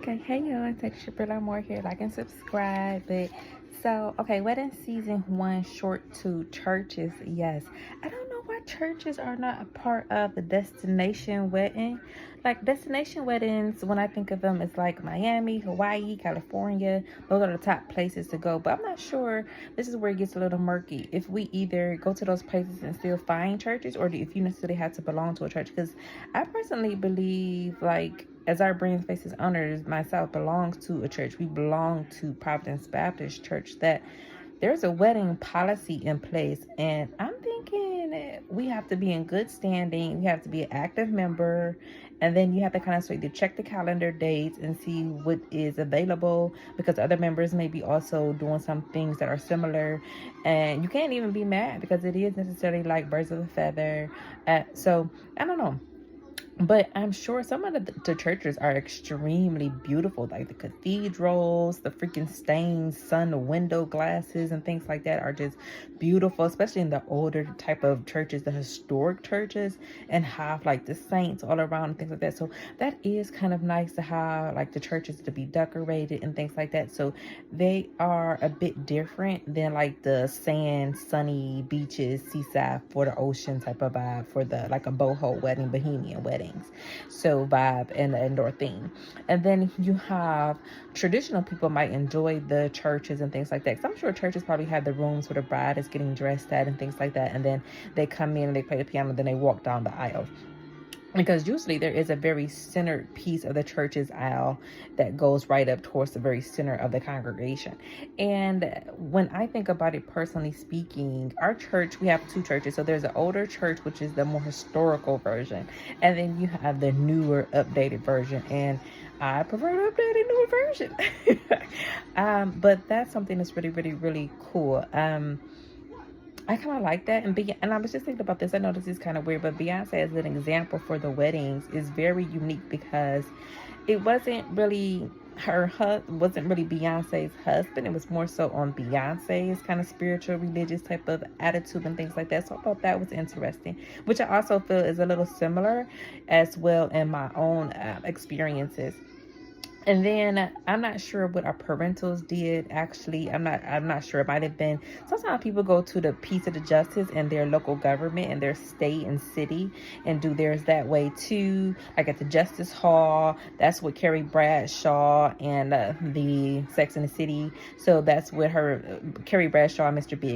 Okay, hey y'all, it's Texture Bella More here. Like and subscribe. Okay, wedding season one, short two, churches. Yes, I don't know why churches are not a part of the destination wedding. Like destination weddings, when I think of them, it's like Miami, Hawaii, California. Those are the top places to go. But I'm not sure. This is where it gets a little murky. If we either go to those places and still find churches, or if you necessarily have to belong to a church. Because I personally believe, like, as our Brand Spaces owners, myself belongs to a church. We belong to Providence Baptist Church. That there's a wedding policy in place, and I'm thinking we have to be in good standing. We have to be an active member, and then you have to kind of sort of check the calendar dates and see what is available, because other members may be also doing some things that are similar, and you can't even be mad because it is necessarily like birds of a feather. So I don't know. But I'm sure some of the churches are extremely beautiful. Like the cathedrals, the freaking stained sun window glasses and things like that are just beautiful, especially in the older type of churches, the historic churches, and have like the saints all around and things like that. So that is kind of nice to have like the churches to be decorated and things like that. So they are a bit different than like the sand, sunny beaches, seaside for the ocean type of vibe for the like a boho wedding, bohemian wedding. So vibe and the indoor theme. And then you have traditional people might enjoy the churches and things like that. Because I'm sure churches probably have the rooms where the bride is getting dressed at and things like that. And then they come in and they play the piano, and then they walk down the aisle. Because usually there is a very centered piece of the church's aisle that goes right up towards the very center of the congregation. And when I think about it, personally speaking, our church, we have two churches. So there's an older church, which is the more historical version, and then you have the newer, updated version. And I prefer the updated, newer version. But that's something that's really, really, really cool. I kind of like that. And I was just thinking about this. I know this is kind of weird, but Beyonce as an example for the weddings is very unique, because it wasn't really wasn't really Beyonce's husband. It was more so on Beyonce's kind of spiritual, religious type of attitude and things like that. So I thought that was interesting, which I also feel is a little similar as well in my own experiences. And then I'm not sure what our parentals did. Actually, I'm not sure. It might have been, sometimes people go to the Peace of the Justice in their local government and their state and city and do theirs that way too. Like at the Justice Hall, that's what Carrie Bradshaw and the Sex and the City. So that's what Carrie Bradshaw and Mr. Big.